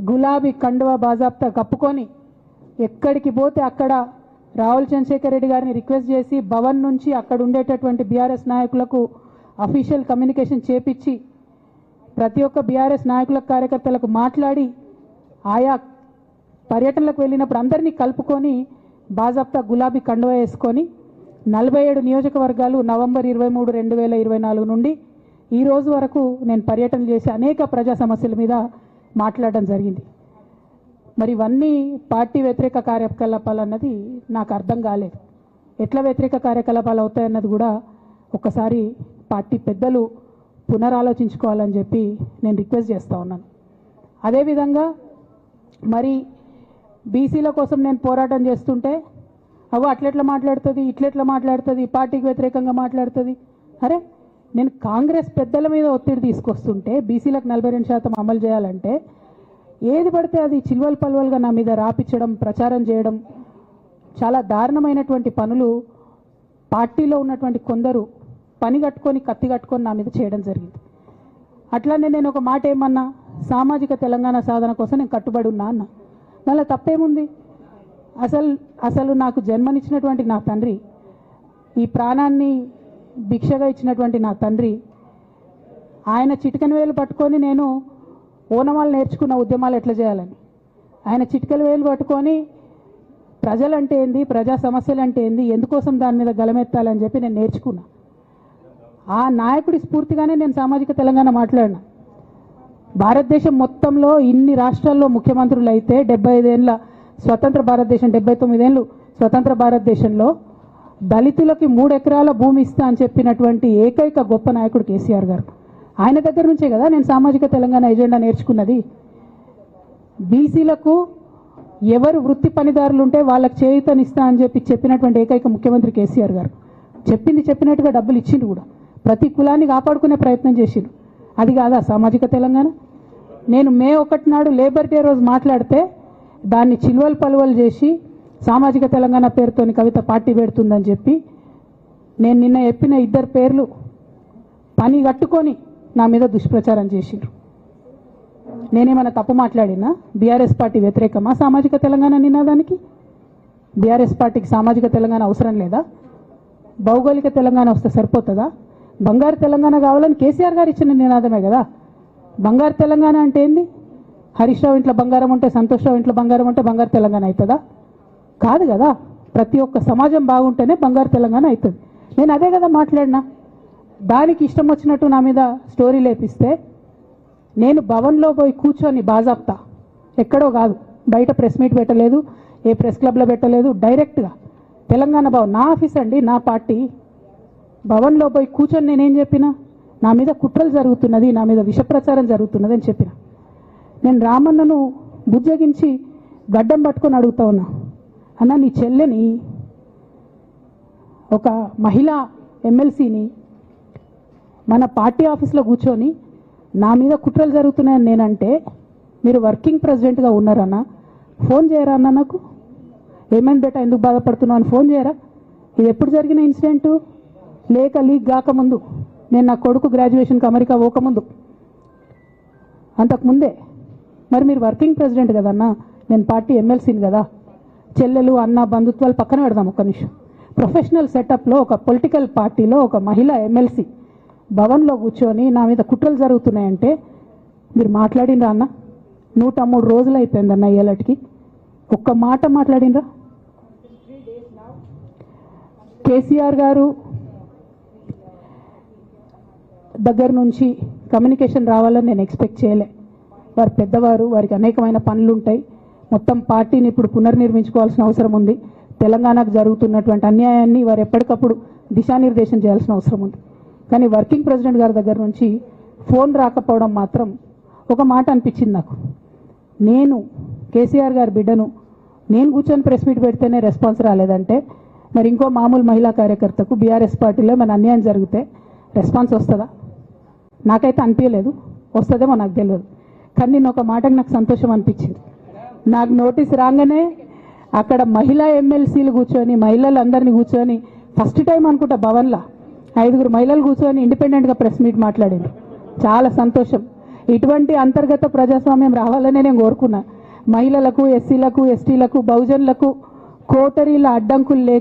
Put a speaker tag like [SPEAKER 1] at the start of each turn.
[SPEAKER 1] గులాబీ కండువా బాజాబ్తా కప్పుకొని ఎక్కడికి పోతే అక్కడ రావుల చంద్రశేఖర్ రెడ్డి గారిని రిక్వెస్ట్ చేసి భవన్ నుంచి అక్కడ ఉండేటటువంటి బీఆర్ఎస్ నాయకులకు అఫీషియల్ కమ్యూనికేషన్ చేపించి ప్రతి ఒక్క బీఆర్ఎస్ నాయకుల కార్యకర్తలకు మాట్లాడి ఆయా పర్యటనలకు వెళ్ళినప్పుడు అందరినీ కలుపుకొని బాజాబ్తా గులాబీ కండువా వేసుకొని 47 నియోజకవర్గాలు నవంబర్ 23, 2024 నుండి ఈ రోజు వరకు నేను పర్యటన చేసి అనేక ప్రజా సమస్యల మీద మాట్లాడడం జరిగింది. మరి ఇవన్నీ పార్టీ వ్యతిరేక కార్యకలాపాలు అన్నది నాకు అర్థం కాలేదు. ఎట్లా వ్యతిరేక కార్యకలాపాలు అవుతాయన్నది కూడా ఒకసారి పార్టీ పెద్దలు పునరాలోచించుకోవాలని చెప్పి నేను రిక్వెస్ట్ చేస్తూ ఉన్నాను. అదేవిధంగా మరి బీసీల కోసం నేను పోరాటం చేస్తుంటే అట్లెట్లా మాట్లాడుతుంది, ఇట్లెట్లా మాట్లాడుతుంది, పార్టీకి వ్యతిరేకంగా మాట్లాడుతుంది. అరే నేను కాంగ్రెస్ పెద్దల మీద ఒత్తిడి తీసుకొస్తుంటే బీసీలకు 42% అమలు చేయాలంటే ఏది పడితే అది చిల్వల్ పల్వల్గా నా మీద రాపించడం, ప్రచారం చేయడం, చాలా దారుణమైనటువంటి పనులు పార్టీలో ఉన్నటువంటి కొందరు పని కట్టుకొని కత్తి కట్టుకొని నా మీద చేయడం జరిగింది. అట్లానే నేను ఒక మాట ఏమన్నా, సామాజిక తెలంగాణ సాధన కోసం నేను కట్టుబడి ఉన్నా అన్న. దానిలో తప్పేముంది? అసలు నాకు జన్మనిచ్చినటువంటి నా తండ్రి, ఈ ప్రాణాన్ని భిక్షగా ఇచ్చినటువంటి నా తండ్రి, ఆయన చిటికెన వేలు పట్టుకొని నేను ఓనమాలు నేర్చుకున్న ఉద్యమాలు ఎట్లా చేయాలని, ఆయన చిటికెల వేలు పట్టుకొని ప్రజలంటే ఏంది, ప్రజా సమస్యలు అంటే ఏంది, ఎందుకోసం దాని మీద గలమెత్తాలని చెప్పి నేను నేర్చుకున్నా. ఆ నాయకుడి స్ఫూర్తిగానే నేను సామాజిక తెలంగాణ మాట్లాడినా. భారతదేశం మొత్తంలో ఇన్ని రాష్ట్రాల్లో ముఖ్యమంత్రులు అయితే 75 ఏళ్ళ స్వతంత్ర భారతదేశం, 79 ఏళ్ళు స్వతంత్ర భారతదేశంలో దళితులకి 3 ఎకరాల భూమి ఇస్తా అని చెప్పినటువంటి ఏకైక గొప్ప నాయకుడు కేసీఆర్ గారు. ఆయన దగ్గర నుంచే కదా నేను సామాజిక తెలంగాణ ఎజెండా నేర్చుకున్నది. బీసీలకు ఎవరు వృత్తి పనిదారులు ఉంటే వాళ్ళకి చేయూతనిస్తా అని చెప్పినటువంటి ఏకైక ముఖ్యమంత్రి కేసీఆర్ గారు. చెప్పినట్టుగా డబ్బులు ఇచ్చిండు కూడా, ప్రతి కులాన్ని కాపాడుకునే ప్రయత్నం చేసిండు. అది కాదా సామాజిక తెలంగాణ? నేను మే 1 నాడు లేబర్ డే రోజు మాట్లాడితే దాన్ని చిల్వల్ పలువలు చేసి సామాజిక తెలంగాణ పేరుతోని కవిత పార్టీ పెడుతుందని చెప్పి నేను నిన్న చెప్పిన 2 పేర్లు పని కట్టుకొని నా మీద దుష్ప్రచారం చేసిండ్రు. నేనేమైనా తప్పు మాట్లాడినా? బీఆర్ఎస్ పార్టీ వ్యతిరేకమా సామాజిక తెలంగాణ నినాదానికి? బీఆర్ఎస్ పార్టీకి సామాజిక తెలంగాణ అవసరం లేదా? భౌగోళిక తెలంగాణ వస్తే సరిపోతుందా? బంగారు తెలంగాణ కావాలని కేసీఆర్ గారు ఇచ్చిన నినాదమే కదా. బంగారు తెలంగాణ అంటే ఏంది? హరీష్ రావు ఇంట్లో బంగారం ఉంటే, సంతోష్ రావు ఇంట్లో బంగారం ఉంటే బంగారు తెలంగాణ అవుతుందా? కాదు కదా. ప్రతి ఒక్క సమాజం బాగుంటేనే బంగారు తెలంగాణ అవుతుంది. నేను అదే కదా మాట్లాడినా. దానికి ఇష్టం వచ్చినట్టు నా మీద స్టోరీ లేపిస్తే నేను భవన్లో పోయి కూర్చొని బాజాబ్తా, ఎక్కడో కాదు, బయట ప్రెస్ మీట్ పెట్టలేదు, ఏ ప్రెస్ క్లబ్లో పెట్టలేదు, డైరెక్ట్గా తెలంగాణ భవన్ నా ఆఫీస్ అండి, నా పార్టీ భవన్లో పోయి కూర్చొని నేనేం చెప్పినా, నా మీద కుట్రలు జరుగుతున్నది, నా మీద విషప్రచారం జరుగుతున్నది అని చెప్పిన. నేను రామన్నను బుజ్జగించి గడ్డం పట్టుకొని అడుగుతా ఉన్నా, అన్న నీ చెల్లెని, ఒక మహిళా ఎమ్మెల్సీని మన పార్టీ ఆఫీస్లో కూర్చొని నా మీద కుట్రలు జరుగుతున్నాయని నేనంటే మీరు వర్కింగ్ ప్రెసిడెంట్గా ఉన్నారన్నా, ఫోన్ చేయరా అన్న నాకు? ఏమైంది బేటా, ఎందుకు బాధపడుతున్నావు అని ఫోన్ చేయరా? ఇది ఎప్పుడు జరిగిన ఇన్సిడెంటు? లేక లీక్ కాకముందు, నేను నా కొడుకు గ్రాడ్యుయేషన్కి అమెరికా పోకముందు, అంతకుముందే. మరి మీరు వర్కింగ్ ప్రెసిడెంట్ కదన్నా, నేను పార్టీ ఎమ్మెల్సీని కదా. చెల్లెలు అన్న బంధుత్వాలు పక్కన పెడదాం ఒక్క నిమిషం. ప్రొఫెషనల్ సెటప్లో ఒక పొలిటికల్ పార్టీలో ఒక మహిళా ఎమ్మెల్సీ భవన్లో కూర్చొని నా మీద కుట్రలు జరుగుతున్నాయంటే మీరు మాట్లాడినరా అన్న? 103 రోజులు అయిపోయిందన్న ఇయ్యాలటికి, ఒక్క మాట మాట్లాడినరా? కేసీఆర్ గారు దగ్గర నుంచి కమ్యూనికేషన్ రావాలని నేను ఎక్స్పెక్ట్ చేయలే. వారు పెద్దవారు, వారికి అనేకమైన పనులు ఉంటాయి. మొత్తం పార్టీని ఇప్పుడు పునర్నిర్మించుకోవాల్సిన అవసరం ఉంది. తెలంగాణకు జరుగుతున్నటువంటి అన్యాయాన్ని వారు ఎప్పటికప్పుడు దిశానిర్దేశం చేయాల్సిన అవసరం ఉంది. కానీ వర్కింగ్ ప్రెసిడెంట్ గారి దగ్గర నుంచి ఫోన్ రాకపోవడం మాత్రం ఒక మాట అనిపించింది నాకు. నేను కేసీఆర్ గారి బిడ్డను, నేను కూర్చొని ప్రెస్ మీట్ పెడితేనే రెస్పాన్స్ రాలేదంటే మరి ఇంకో మామూలు మహిళా కార్యకర్తకు బీఆర్ఎస్ పార్టీలో మన అన్యాయం జరిగితే రెస్పాన్స్ వస్తుందా? నాకైతే అనిపించలేదు. వస్తుందేమో నాకు తెలియదు. కానీ నేను ఒక మాటకు నాకు సంతోషం అనిపించింది. నాకు నోటీస్ రాగానే అక్కడ మహిళా ఎమ్మెల్సీలు కూర్చొని, మహిళలందరినీ కూర్చొని, ఫస్ట్ టైం అనుకుంటా భవన్లో 5 మహిళలు కూర్చొని ఇండిపెండెంట్గా ప్రెస్ మీట్ మాట్లాడింది. చాలా సంతోషం. ఇటువంటి అంతర్గత ప్రజాస్వామ్యం రావాలనే నేను కోరుకున్నా. మహిళలకు, ఎస్సీలకు, ఎస్టీలకు, బహుజనులకు కోటరీల అడ్డంకులు లేకుండా